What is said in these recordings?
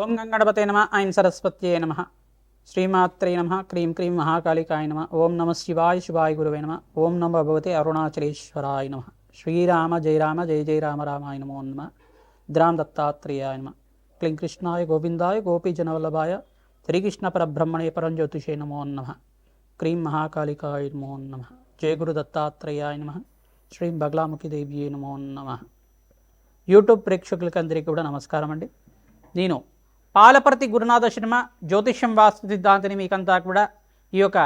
ఓం గంగణపతే నమ ఐం సరస్వత్యే నమ శ్రీమాత్రే నమ క్రీం క్రీం మహాకాళికాయ నమ ఓం నమ శివాయ శివాయ గురువే నమ ఓం నమ భగవతే అరుణాచలేశ్వరాయ నమ శ్రీరామ జయ రామ జయ జయ రామ రామాయ నమో నమ ద్రాం దత్తాత్రేయాయ నమ క్లీం కృష్ణాయ గోవిందాయ గోపీజనవల్లభాయ శ్రీకృష్ణ పరబ్రహ్మణే పరంజ్యోతిషే నమో నమ క్రీం మహాకాళికాయ నమో నమ జయ గురు దత్తాత్రేయాయ నమ శ్రీం బగలాముఖి దేవ్యే నమో నమ. యూట్యూబ్ ప్రేక్షకులకందరికీ కూడా నమస్కారం అండి. నేను పాలపర్తి గురునాథ శర్మ జ్యోతిష్యం వాస్తు సిద్ధాంతిని మీకంతా కూడా ఈ యొక్క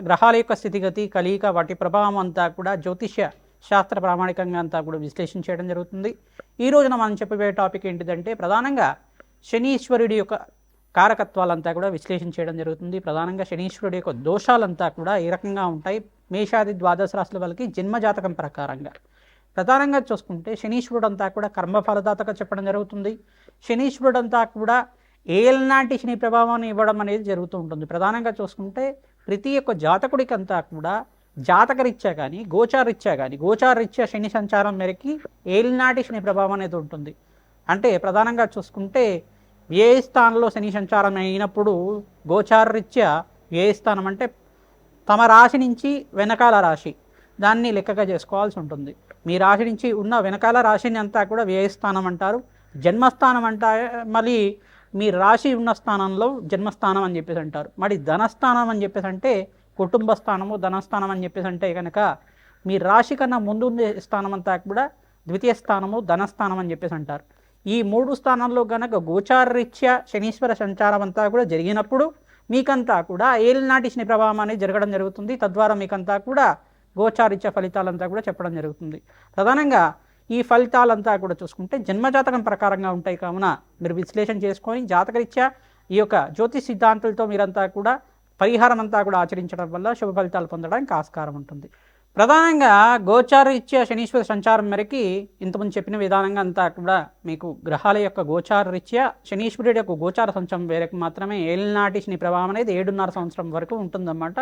గ్రహాల యొక్క స్థితిగతి కలియిక వాటి ప్రభావం అంతా కూడా జ్యోతిష్య శాస్త్ర ప్రామాణికంగా అంతా కూడా విశ్లేషణ చేయడం జరుగుతుంది. ఈ రోజున మనం చెప్పబోయే టాపిక్ ఏంటిదంటే ప్రధానంగా శనీశ్వరుడి యొక్క కారకత్వాలంతా కూడా విశ్లేషణ చేయడం జరుగుతుంది. ప్రధానంగా శనీశ్వరుడి యొక్క దోషాలంతా కూడా ఏ రకంగా ఉంటాయి మేషాది ద్వాదశ రాశుల వాళ్ళకి జన్మజాతకం ప్రకారంగా. ప్రధానంగా చూసుకుంటే శనీశ్వరుడు అంతా కూడా కర్మఫలదాతగా చెప్పడం జరుగుతుంది. శనీశ్వరుడు అంతా కూడా ఏలనాటి శని ప్రభావాన్ని ఇవ్వడం అనేది జరుగుతూ ఉంటుంది. ప్రధానంగా చూసుకుంటే ప్రతి ఒక్క జాతకుడికి అంతా కూడా జాతకరీత్యా కానీ గోచారరీత్యా శని సంచారం మేరకి ఏలనాటి శని ప్రభావం అనేది ఉంటుంది. అంటే ప్రధానంగా చూసుకుంటే వ్యయ స్థానంలో శని సంచారం అయినప్పుడు గోచారరీత్యా వ్యయ స్థానం అంటే తమ రాశి నుంచి వెనకాల రాశి దాన్ని లెక్కగా చేసుకోవాల్సి ఉంటుంది. మీ రాశి నుంచి ఉన్న వెనకాల రాశిని అంతా కూడా వ్యయస్థానం అంటారు. జన్మస్థానం మళ్ళీ మీ రాశి ఉన్న స్థానంలో జన్మస్థానం అని చెప్పేసి అంటారు. మరి ధనస్థానం అని చెప్పేసి అంటే కుటుంబ స్థానము, ధనస్థానం అని చెప్పేసి అంటే కనుక మీ రాశి కన్నా ముందు ఉండే స్థానం అంతా కూడా ద్వితీయ స్థానము, ధనస్థానం అని చెప్పేసి అంటారు. ఈ మూడు స్థానాల్లో కనుక గోచారరీత్యా శనీశ్వర సంచారం అంతా కూడా జరిగినప్పుడు మీకంతా కూడా ఏలినాటి శని ప్రభావం అనేది జరగడం జరుగుతుంది. తద్వారా మీకంతా కూడా గోచారీత్యా ఫలితాలంతా కూడా చెప్పడం జరుగుతుంది. ప్రధానంగా ఈ ఫలితాలంతా కూడా చూసుకుంటే జన్మజాతకం ప్రకారంగా ఉంటాయి కావున మీరు విశ్లేషణ చేసుకొని జాతకరీత్యా ఈ యొక్క జ్యోతిష్ సిద్ధాంతులతో మీరంతా కూడా పరిహారం అంతా కూడా ఆచరించడం వల్ల శుభ ఫలితాలు పొందడానికి ఆస్కారం ఉంటుంది. ప్రధానంగా గోచారరీత్యా శనీశ్వర సంచారం మేరకి ఇంతకుముందు చెప్పిన విధానంగా అంతా కూడా మీకు గ్రహాల యొక్క గోచారరీత్యా శనీశ్వరుడి యొక్క గోచార సంచారం మేరకు మాత్రమే ఏలినాటి శని ప్రభావం అనేది 7.5 సంవత్సరం వరకు ఉంటుందన్నమాట.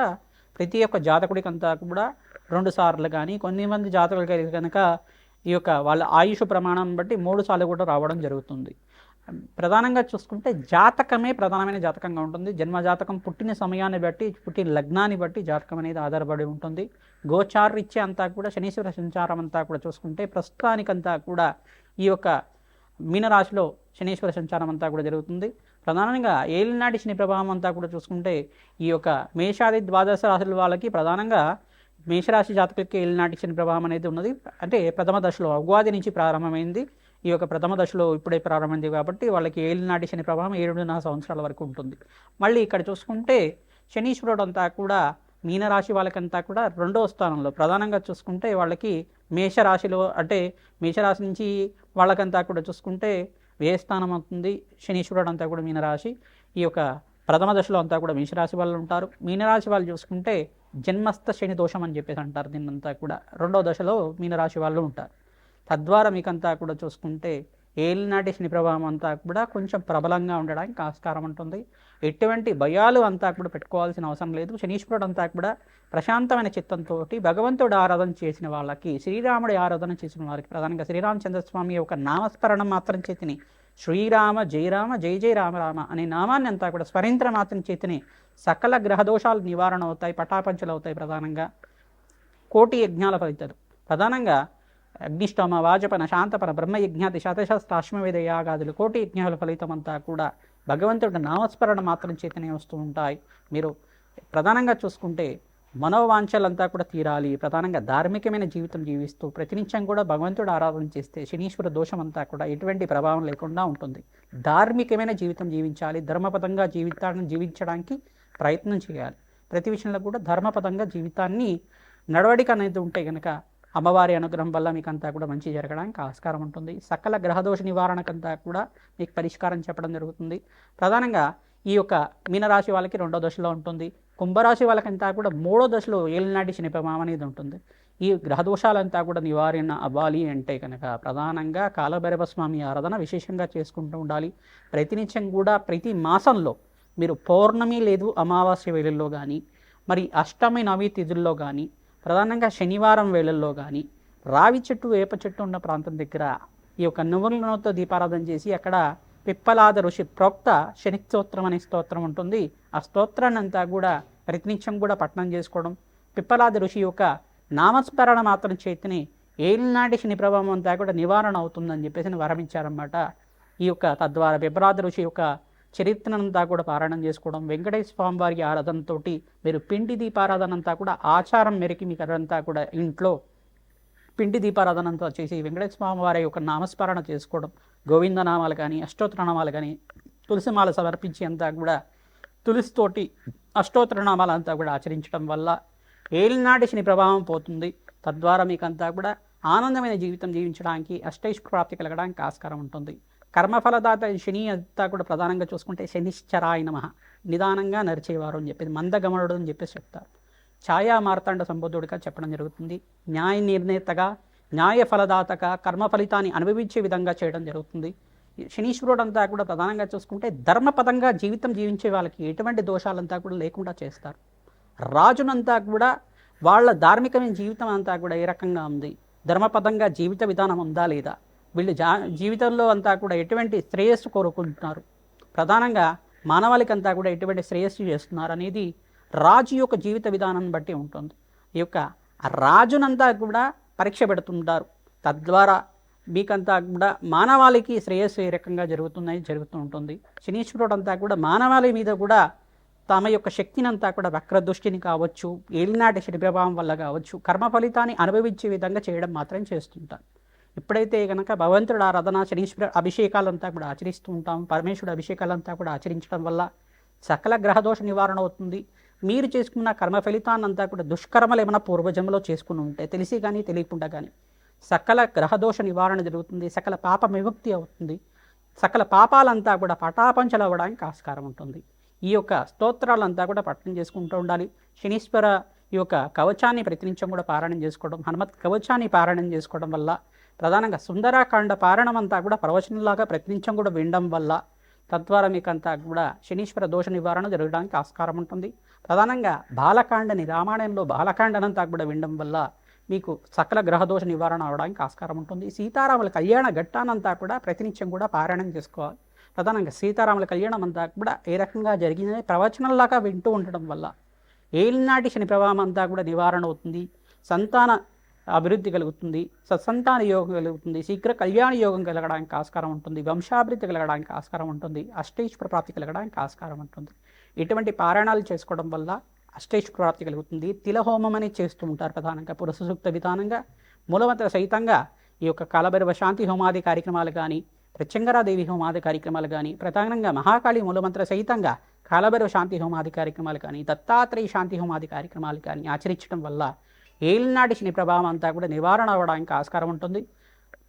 ప్రతి ఒక్క జాతకుడికి అంతా కూడా 2 సార్లు కానీ కొన్ని మంది జాతకులకి కనుక ఈ యొక్క వాళ్ళ ఆయుష్ ప్రమాణం బట్టి 3 సార్లు కూడా రావడం జరుగుతుంది. ప్రధానంగా చూసుకుంటే జాతకమే ప్రధానమైన జాతకంగా ఉంటుంది. జన్మజాతకం పుట్టిన సమయాన్ని బట్టి పుట్టిన లగ్నాన్ని బట్టి జాతకం అనేది ఆధారపడి ఉంటుంది. గోచారరీత్యా అంతా కూడా శనీశ్వర సంచారం అంతా కూడా చూసుకుంటే ప్రస్తుతానికంతా కూడా ఈ యొక్క మీనరాశిలో శనీశ్వర సంచారం అంతా కూడా జరుగుతుంది. ప్రధానంగా ఏలినాటి శని ప్రభావం అంతా కూడా చూసుకుంటే ఈ యొక్క మేషాది ద్వాదశ రాశుల వాళ్ళకి ప్రధానంగా మేషరాశి జాతకులకి ఏలినాటి శని ప్రభావం అనేది ఉన్నది. అంటే ప్రథమ దశలో ఉగాది నుంచి ప్రారంభమైంది. ఈ యొక్క ప్రథమ దశలో ఇప్పుడే ప్రారంభమైంది కాబట్టి వాళ్ళకి ఏలినాటి శని ప్రభావం 7.5 సంవత్సరాల వరకు ఉంటుంది. మళ్ళీ ఇక్కడ చూసుకుంటే శనీశ్వరుడు అంతా కూడా మీనరాశి వాళ్ళకంతా కూడా 2వ స్థానంలో ప్రధానంగా చూసుకుంటే వాళ్ళకి మేషరాశిలో అంటే మేషరాశి నుంచి వాళ్ళకంతా కూడా చూసుకుంటే వ్యయస్థానం అవుతుంది. శనీశ్వరుడు అంతా కూడా మీనరాశి. ఈ యొక్క ప్రథమ దశలో అంతా కూడా మేషరాశి వాళ్ళు ఉంటారు. మీనరాశి వాళ్ళు చూసుకుంటే జన్మస్థ శని దోషం అని చెప్పేసి అంటారు. దీన్నంతా కూడా 2వ దశలో మీనరాశి వాళ్ళు ఉంటారు. తద్వారా మీకంతా కూడా చూసుకుంటే ఏలినాటి శని ప్రభావం అంతా కూడా కొంచెం ప్రబలంగా ఉండడానికి ఆస్కారం ఉంటుంది. ఎటువంటి భయాలు అంతా కూడా పెట్టుకోవాల్సిన అవసరం లేదు. శనీశ్వరుడు అంతా కూడా ప్రశాంతమైన చిత్తంతో భగవంతుడు ఆరాధన చేసిన వాళ్ళకి, శ్రీరాముడి ఆరాధన చేసిన వారికి ప్రధానంగా శ్రీరామచంద్రస్వామి యొక్క నామస్మరణం మాత్రం చేతిని శ్రీరామ జయ రామ జయ జయ రామ రామ అనే నామాన్ని అంతా కూడా స్మరించడం మాత్రం చేతిని సకల గ్రహదోషాలు నివారణ అవుతాయి, పటాపంచలు అవుతాయి. ప్రధానంగా కోటి యజ్ఞాల ఫలితాలు ప్రధానంగా అగ్నిష్టోమ, వాజపన, శాంతపన, బ్రహ్మయజ్ఞాది, శతశస్త్రాశ్వమేధ యాగాదులు కోటి యజ్ఞాల ఫలితం అంతా కూడా భగవంతుడి నామస్మరణ మాత్రం చేతనే వస్తూ ఉంటాయి. మీరు ప్రధానంగా చూసుకుంటే మనోవాంఛలంతా కూడా తీరాలి. ప్రధానంగా ధార్మికమైన జీవితం జీవిస్తూ ప్రతినిత్యం కూడా భగవంతుడు ఆరాధన చేస్తే శనీశ్వర దోషం అంతా కూడా ఎటువంటి ప్రభావం లేకుండా ఉంటుంది. ధార్మికమైన జీవితం జీవించాలి. ధర్మపదంగా జీవితాన్ని జీవించడానికి ప్రయత్నం చేయాలి. ప్రతి విషయంలో కూడా ధర్మపదంగా జీవితాన్ని నడవడిక అనేది ఉంటే కనుక అమ్మవారి అనుగ్రహం వల్ల మీకు అంతా కూడా మంచి జరగడానికి ఆస్కారం ఉంటుంది. సకల గ్రహదోష నివారణకంతా కూడా మీకు పరిష్కారం చెప్పడం జరుగుతుంది. ప్రధానంగా ఈ యొక్క మీనరాశి వాళ్ళకి 2వ దశలో ఉంటుంది. కుంభరాశి వాళ్ళకంతా కూడా 3వ దశలో ఏలినాటి శని ప్రభావం అనేది ఉంటుంది. ఈ గ్రహదోషాలంతా కూడా నివారణ అవ్వాలి అంటే కనుక ప్రధానంగా కాలభైరవ స్వామి ఆరాధన విశేషంగా చేసుకుంటూ ఉండాలి. ప్రతినిత్యం కూడా ప్రతి మాసంలో మీరు పౌర్ణమి లేదు అమావాస్య వేళల్లో కానీ, మరి అష్టమి నవి తిథుల్లో కానీ, ప్రధానంగా శనివారం వేళల్లో కానీ రావి చెట్టు వేప చెట్టు ఉన్న ప్రాంతం దగ్గర ఈ యొక్క నువ్వుల నూనెతో దీపారాధన చేసి అక్కడ పిప్పలాద ఋషి ప్రోక్త శని స్తోత్రం అనే స్తోత్రం ఉంటుంది. ఆ స్తోత్రాన్ని అంతా కూడా ప్రతినిత్యం కూడా పఠనం చేసుకోవడం, పిప్పలాద ఋషి యొక్క నామస్మరణ మాత్రం చేతిని ఏలినాటి శని ప్రభావం అంతా కూడా నివారణ అవుతుందని చెప్పేసి వరమించారన్నమాట. ఈ యొక్క తద్వారా పిప్పలాద ఋషి యొక్క చరిత్రనంతా కూడా పారాయణం చేసుకోవడం, వెంకటేశ్వర స్వామి వారి ఆరాధనతో మీరు పిండి దీపారాధన అంతా కూడా ఆచారం మేరకి మీకు అదంతా కూడా ఇంట్లో పిండి దీపారాధన అంతా చేసి వెంకటేశ్వర స్వామి వారి యొక్క నామస్మరణ చేసుకోవడం, గోవిందనామాలు కానీ అష్టోత్తరనామాలు కానీ తులసిమాల సమర్పించి అంతా కూడా తులసితోటి అష్టోత్తరనామాలు అంతా కూడా ఆచరించడం వల్ల ఏలినాటి శని ప్రభావం పోతుంది. తద్వారా మీకంతా కూడా ఆనందమైన జీవితం జీవించడానికి అష్టైశ్వర్య ప్రాప్తి కలగడానికి ఆస్కారం ఉంటుంది. కర్మఫలదాత శని అంతా కూడా ప్రధానంగా చూసుకుంటే శనిశ్చరాయ నమః, నిదానంగా నడిచేవారు అని చెప్పేసి, మందగమనుడు అని చెప్పేసి చెప్తారు. ఛాయా మార్తాండ సంబోధుడిగా చెప్పడం జరుగుతుంది. న్యాయ నిర్ణేతగా, న్యాయ ఫలదాతగా, కర్మ ఫలితాన్ని అనుభవించే విధంగా చేయడం జరుగుతుంది. శనీశ్వరుడు అంతా కూడా ప్రధానంగా చూసుకుంటే ధర్మపదంగా జీవితం జీవించే వాళ్ళకి ఎటువంటి దోషాలంతా కూడా లేకుండా చేస్తారు. రాజునంతా కూడా వాళ్ళ ధార్మికమైన జీవితం అంతా కూడా ఏ రకంగా ఉంది, ధర్మపదంగా జీవిత విధానం ఉందా లేదా, వీళ్ళు జీవితంలో అంతా కూడా ఎటువంటి శ్రేయస్సు కోరుకుంటున్నారు, ప్రధానంగా మానవాళికంతా కూడా ఎటువంటి శ్రేయస్సు చేస్తున్నారు అనేది రాజు యొక్క జీవిత విధానాన్ని బట్టి ఉంటుంది. ఈ యొక్క రాజునంతా కూడా పరీక్ష పెడుతుంటారు. తద్వారా మీకంతా కూడా మానవాళికి శ్రేయస్సు ఏ రకంగా జరుగుతూ ఉంటుంది. శనీశ్వరుడు అంతా కూడా మానవాళి మీద కూడా తమ యొక్క శక్తిని అంతా కూడా వక్రదృష్టిని కావచ్చు, ఏలినాటి శని ప్రభావం వల్ల కావచ్చు, కర్మ ఫలితాన్ని అనుభవించే విధంగా చేయడం మాత్రం చేస్తుంటారు. ఎప్పుడైతే కనుక భగవంతుడు ఆరాధన, శనీశ్వర అభిషేకాలంతా కూడా ఆచరిస్తూ ఉంటాం, పరమేశ్వరుడు అభిషేకాలంతా కూడా ఆచరించడం వల్ల సకల గ్రహదోష నివారణ అవుతుంది. మీరు చేసుకున్న కర్మ ఫలితాన్నంతా కూడా దుష్కర్మలు ఏమైనా పూర్వజంలో చేసుకుని ఉంటే తెలిసి కానీ తెలియకుండా కానీ సకల గ్రహదోష నివారణ జరుగుతుంది, సకల పాప విముక్తి అవుతుంది, సకల పాపాలంతా కూడా పటాపంచలు అవ్వడానికి ఆస్కారం ఉంటుంది. ఈ యొక్క స్తోత్రాలంతా కూడా పఠనం చేసుకుంటూ ఉండాలి. శనీశ్వర ఈ యొక్క కవచాన్ని ప్రతినిత్యం కూడా పారాయణం చేసుకోవడం, హనుమత్ కవచాన్ని పారాయణం చేసుకోవడం వల్ల, ప్రధానంగా సుందరాకాండ పారాయణం అంతా కూడా ప్రవచనంలాగా ప్రతినిత్యం కూడా వినడం వల్ల తద్వారా మీకంతా కూడా శనీశ్వర దోష నివారణ జరగడానికి ఆస్కారం ఉంటుంది. ప్రధానంగా బాలకాండని, రామాయణంలో బాలకాండనంతా కూడా వినడం వల్ల మీకు సకల గ్రహదోష నివారణ అవడానికి ఆస్కారం ఉంటుంది. సీతారాముల కళ్యాణ ఘట్టానంతా కూడా ప్రతినిత్యం కూడా పారాయణం చేసుకోవాలి. ప్రధానంగా సీతారాముల కళ్యాణం అంతా కూడా ఏ రకంగా జరిగిందని ప్రవచనంలాగా వింటూ ఉండడం వల్ల ఏలినాటి శని ప్రభావం అంతా కూడా నివారణ అవుతుంది, సంతాన అభివృద్ధి కలుగుతుంది, సత్సంతాన యోగం కలుగుతుంది, శీఘ్ర కళ్యాణ యోగం కలగడానికి ఆస్కారం ఉంటుంది, వంశాభివృద్ధి కలగడానికి ఆస్కారం ఉంటుంది, అష్టైశ్వర్య ప్రాప్తి కలగడానికి ఆస్కారం ఉంటుంది. ఇటువంటి పారాయణాలు చేసుకోవడం వల్ల అష్టైశ్వర్య ప్రాప్తి కలుగుతుంది. తిలహోమం అనేది చేస్తూ ఉంటారు. ప్రధానంగా పురుష సూక్త విధానంగా మూలమంత్ర సహితంగా ఈ యొక్క కాలభైరవ శాంతి హోమాది కార్యక్రమాలు కానీ, ప్రత్యంగరాదేవి హోమాది కార్యక్రమాలు కానీ, ప్రధానంగా మహాకాళి మూలమంత్ర సహితంగా కాలభైరవ శాంతి హోమాది కార్యక్రమాలు కానీ, దత్తాత్రేయ శాంతి హోమాది కార్యక్రమాలు కానీ ఆచరించడం వల్ల ఏలినాటి శని ప్రభావం అంతా కూడా నివారణ అవ్వడానికి ఆస్కారం ఉంటుంది.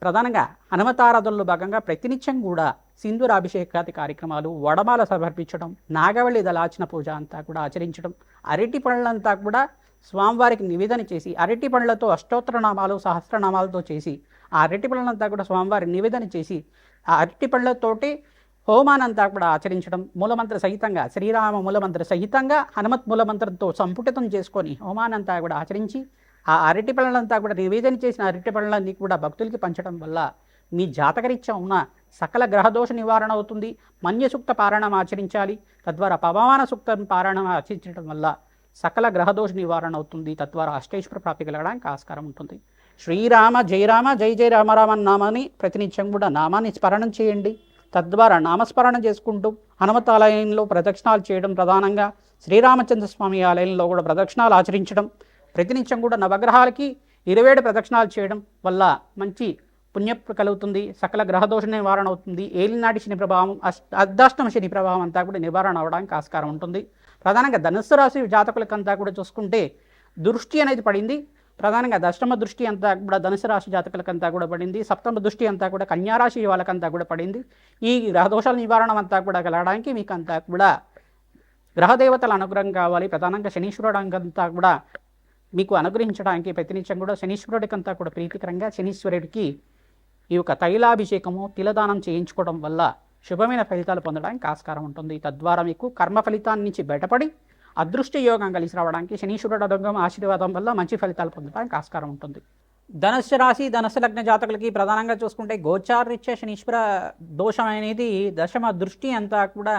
ప్రధానంగా హనుమతారాధనలో భాగంగా ప్రతినిత్యం కూడా సింధూరాభిషేకాది కార్యక్రమాలు, వడమాల సమర్పించడం, నాగవల్లి దళార్చన పూజ అంతా కూడా ఆచరించడం, అరటి పళ్ళంతా కూడా స్వామివారికి నివేదన చేసి, అరటి పళ్ళతో అష్టోత్తరనామాలు సహస్రనామాలతో చేసి ఆ అరటి పళ్ళంతా కూడా స్వామివారికి నివేదన చేసి ఆ అరటి పళ్ళతోటి హోమానంతా కూడా ఆచరించడం, మూలమంత్ర సహితంగా శ్రీరామ మూలమంత్ర సహితంగా హనుమత్ మూలమంత్రంతో సంపుటితం చేసుకొని హోమానంతా కూడా ఆచరించి ఆ అరటి పళ్ళంతా కూడా నివేదన చేసిన అరటి పళ్ళన్నీ కూడా భక్తులకి పంచడం వల్ల మీ జాతకరీత్యా ఉన్న సకల గ్రహదోష నివారణ అవుతుంది. మన్య సూక్త పారాయణం ఆచరించాలి. తద్వారా పవమాన సూక్త పారాయణం ఆచరించడం వల్ల సకల గ్రహదోష నివారణ అవుతుంది. తద్వారా అష్టైశ్వర్య ప్రాప్తి కలగడానికి ఆస్కారం ఉంటుంది. శ్రీరామ జయ రామ జయ జయ రామ రామ నామాన్ని ప్రతినిత్యం కూడా నామాన్ని స్మరణం చేయండి. తద్వారా నామస్మరణ చేసుకుంటూ హనుమత్ ఆలయంలో ప్రదక్షిణాలు చేయడం, ప్రధానంగా శ్రీరామచంద్ర స్వామి ఆలయంలో కూడా ప్రదక్షిణాలు ఆచరించడం, ప్రతినిత్యం కూడా నవగ్రహాలకి 27 ప్రదక్షిణాలు చేయడం వల్ల మంచి పుణ్య కలుగుతుంది. సకల గ్రహదోష నివారణ అవుతుంది. ఏలినాటి శని ప్రభావం, అర్ధాష్టమ శని ప్రభావం అంతా కూడా నివారణ అవడానికి ఆస్కారం ఉంటుంది. ప్రధానంగా ధనుస్సు రాశి జాతకులకంతా కూడా చూసుకుంటే దృష్టి అనేది పడింది. ప్రధానంగా దశమ దృష్టి అంతా కూడా ధనుసు రాశి జాతకులకంతా కూడా పడింది. సప్తమ దృష్టి అంతా కూడా కన్యారాశి వాళ్ళకంతా కూడా పడింది. ఈ గ్రహదోషాల నివారణ అంతా కూడా కలగడానికి మీకు అంతా కూడా గ్రహదేవతల అనుగ్రహం కావాలి. ప్రధానంగా శనీశ్వరుడు అంతా కూడా మీకు అనుగ్రహించడానికి ప్రతినిత్యం కూడా శనీశ్వరుడికంతా కూడా ప్రీతికరంగా శనీశ్వరుడికి ఈ యొక్క తైలాభిషేకము, తిలదానం చేయించుకోవడం వల్ల శుభమైన ఫలితాలు పొందడానికి ఆస్కారం ఉంటుంది. తద్వారా మీకు కర్మ ఫలితాన్ని నుంచి బయటపడి అదృష్ట యోగం కలిసి రావడానికి శనీశ్వరుడు అనుగ్రహం ఆశీర్వాదం వల్ల మంచి ఫలితాలు పొందడానికి ఆస్కారం ఉంటుంది. ధనుస్సు రాశి ధనుస్సు లగ్న జాతకులకి ప్రధానంగా చూసుకుంటే గోచారరీత్యా శనీశ్వర దోషం అనేది దశమ దృష్టి అంతా కూడా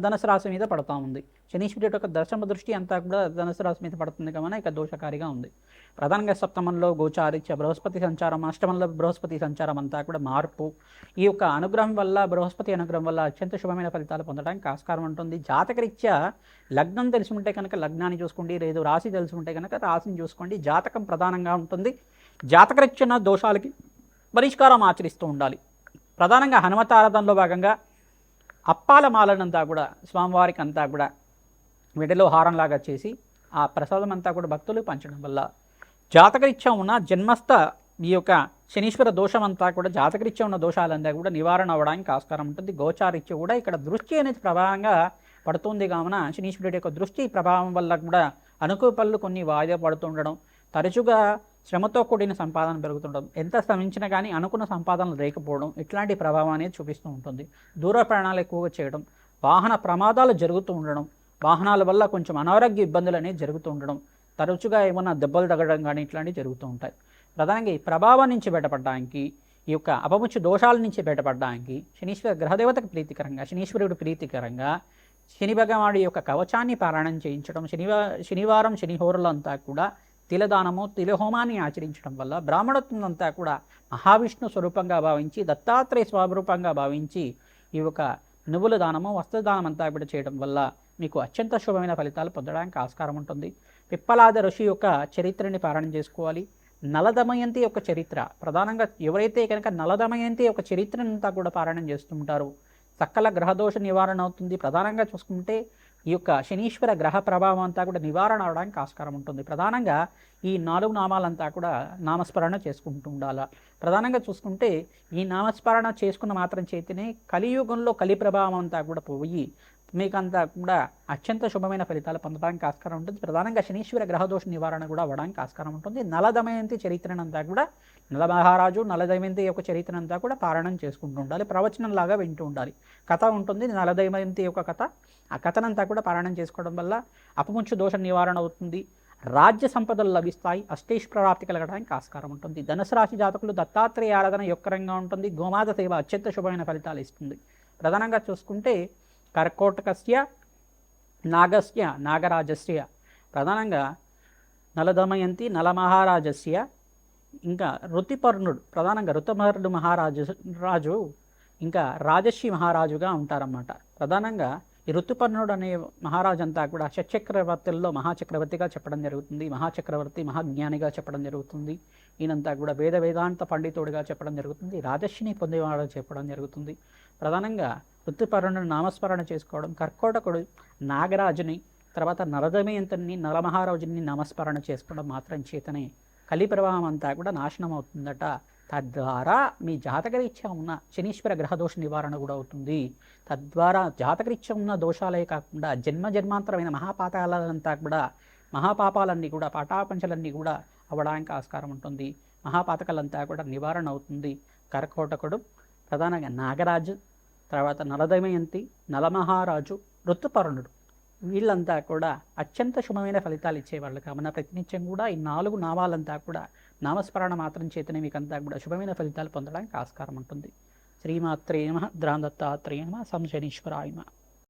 ధనుసు రాశి మీద పడుతూ ఉంది. శనీశ్వరుడు యొక్క దశమ దృష్టి అంతా కూడా ధనుసు రాశి మీద పడుతుంది కావున ఇక దోషకారిగా ఉంది. ప్రధానంగా సప్తమంలో గోచారీత్య బృహస్పతి సంచారం, అష్టమంలో బృహస్పతి సంచారం అంతా కూడా మార్పు. ఈ యొక్క అనుగ్రహం వల్ల, బృహస్పతి అనుగ్రహం వల్ల అత్యంత శుభమైన ఫలితాలు పొందడానికి ఆస్కారం ఉంటుంది. జాతకరీత్యా లగ్నం తెలిసి ఉంటే కనుక లగ్నాన్ని చూసుకోండి, లేదు రాశి తెలిసి ఉంటే కనుక రాశిని చూసుకోండి. జాతకం ప్రధానంగా ఉంటుంది. జాతకరీత్యా దోషాలకి పరిష్కారం ఆచరిస్తూ ఉండాలి. ప్రధానంగా హనుమతారాధనలో భాగంగా అప్పాల మాలనంతా కూడా స్వామివారికి అంతా కూడా మెడలో హారంలాగా చేసి ఆ ప్రసాదం అంతా కూడా భక్తులు పంచడం వల్ల జాతకరీత్యా ఉన్న జన్మస్థ ఈ యొక్క శనీశ్వర దోషం అంతా కూడా జాతకరీత్యా ఉన్న దోషాలంతా కూడా నివారణ అవ్వడానికి ఆస్కారం ఉంటుంది. గోచారీత్య కూడా ఇక్కడ దృష్టి అనేది ప్రభావంగా పడుతుంది కావున శనీశ్వరుడి యొక్క దృష్టి ప్రభావం వల్ల కూడా అనుకూల పనులు కొన్ని వాయిదా పడుతుండడం, తరచుగా శ్రమతో కూడిన సంపాదన పెరుగుతుండడం, ఎంత శ్రమించినా కానీ అనుకున్న సంపాదన లేకపోవడం, ఇట్లాంటి ప్రభావం అనేది చూపిస్తూ ఉంటుంది. దూర ప్రయాణాలు ఎక్కువగా చేయడం, వాహన ప్రమాదాలు జరుగుతూ ఉండడం, వాహనాల వల్ల కొంచెం అనారోగ్య ఇబ్బందులు అనేవి జరుగుతూ ఉండడం, తరచుగా ఏమన్నా దెబ్బలు తగ్గడం కానీ ఇట్లాంటివి జరుగుతూ ఉంటాయి. ప్రధానంగా ఈ ప్రభావం నుంచి బయటపడడానికి, ఈ యొక్క అపముచ్చు దోషాల నుంచి బయటపడడానికి శనీశ్వర గ్రహదేవతకు ప్రీతికరంగా, శనీశ్వరుడు ప్రీతికరంగా శని భగవానుడి యొక్క కవచాన్ని పారాయణం చేయించడం, శనివారం శనిహోరులు అంతా కూడా తిలదానము తిలహోమాన్ని ఆచరించడం వల్ల బ్రాహ్మణత్వం అంతా కూడా మహావిష్ణు స్వరూపంగా భావించి, దత్తాత్రేయ స్వరూపంగా భావించి ఈ యొక్క నువ్వుల దానము వస్త్రదానం అంతా కూడా చేయడం వల్ల మీకు అత్యంత శుభమైన ఫలితాలు పొందడానికి ఆస్కారం ఉంటుంది. పిప్పలాద ఋషి యొక్క చరిత్రని పారాయణం చేసుకోవాలి. నలదమయంతి యొక్క చరిత్ర ప్రధానంగా ఎవరైతే కనుక నలదమయంతి యొక్క చరిత్రనంతా కూడా పారాయణం చేస్తుంటారో సకల గ్రహదోష నివారణ అవుతుంది. ప్రధానంగా చూసుకుంటే ఈ యొక్క శనీశ్వర గ్రహ ప్రభావం అంతా కూడా నివారణ అవడానికి ఆస్కారం ఉంటుంది. ప్రధానంగా ఈ 4 నామాలంతా కూడా నామస్మరణ చేసుకుంటూ ఉండాలి. ప్రధానంగా చూసుకుంటే ఈ నామస్మరణ చేసుకున్న మాత్రం చేతినే కలియుగంలో కలి ప్రభావం అంతా కూడా పోయి మీకంతా కూడా అత్యంత శుభమైన ఫలితాలు పొందడానికి ఆస్కారం ఉంటుంది. ప్రధానంగా శనీశ్వర గ్రహదోష నివారణ కూడా అవ్వడానికి ఆస్కారం ఉంటుంది. నలదమయంతి చరిత్రనంతా కూడా నలమహారాజు నలదమయంతి యొక్క చరిత్రనంతా కూడా పారాయణం చేసుకుంటూ ఉండాలి. ప్రవచనంలాగా వింటూ ఉండాలి. కథ ఉంటుంది నలదమయంతి యొక్క కథ. ఆ కథనంతా కూడా పారాయణం చేసుకోవడం వల్ల అపముచ్చు దోష నివారణ అవుతుంది. రాజ్య సంపదలు లభిస్తాయి. అష్టైశ్వరాప్తి కలగడానికి ఆస్కారం ఉంటుంది. ధనుసు రాశి జాతకులు దత్తాత్రేయ ఆరాధన యొక్కరంగా ఉంటుంది. గోమాత సేవ అత్యంత శుభమైన ఫలితాలు ఇస్తుంది. ప్రధానంగా చూసుకుంటే కర్కోటకస్య నాగస్య నాగరాజస్య ప్రధానంగా నలదమయంతి నలమహారాజస్య ఇంకా ఋతుపర్ణుడు ప్రధానంగా ఋతుపర్ణుడు రాజు ఇంకా రాజశ్రీ మహారాజుగా ఉంటారన్నమాట. ప్రధానంగా ఈ ఋతుపర్ణుడు అనే మహారాజు అంతా కూడా షట్చక్రవర్తుల్లో మహాచక్రవర్తిగా చెప్పడం జరుగుతుంది. మహాచక్రవర్తి మహాజ్ఞానిగా చెప్పడం జరుగుతుంది. ఈయనంతా కూడా వేదాంత పండితుడిగా చెప్పడం జరుగుతుంది. రాజశ్రీని పొందేవాడు చెప్పడం జరుగుతుంది. ప్రధానంగా ఋతుపర్ణుడు నామస్మరణ చేసుకోవడం, కర్కోటకుడు నాగరాజుని, తర్వాత నలదమయంతుని నలమహారాజుని నామస్మరణ చేసుకోవడం మాత్రం చేతనే కలి ప్రభావం అంతా కూడా నాశనం అవుతుందట. తద్వారా మీ జాతకరీత్యా ఉన్న శనీశ్వర గ్రహదోష నివారణ కూడా అవుతుంది. తద్వారా జాతకరీత్యా ఉన్న దోషాలే కాకుండా జన్మాంతరమైన మహాపాతాలంతా కూడా మహాపాపాలన్నీ కూడా పాటాపంచలన్నీ కూడా అవ్వడానికి ఆస్కారం ఉంటుంది. మహాపాతకాలంతా కూడా నివారణ అవుతుంది. కర్కోటకుడు ప్రధానంగా నాగరాజు, తర్వాత నలదమయంతి, నలమహారాజు, ఋతుపర్ణుడు వీళ్ళంతా కూడా అత్యంత శుభమైన ఫలితాలు ఇచ్చేవాళ్ళు కావున ప్రతినిత్యం కూడా ఈ 4 నామాలంతా కూడా నామస్మరణ మాత్రం చేతనే మీకంతా కూడా శుభమైన ఫలితాలు పొందడానికి ఆస్కారం ఉంటుంది. శ్రీమాత్రే నమః. దత్తాత్రేయ నమః. శనీశ్వరాయ నమః.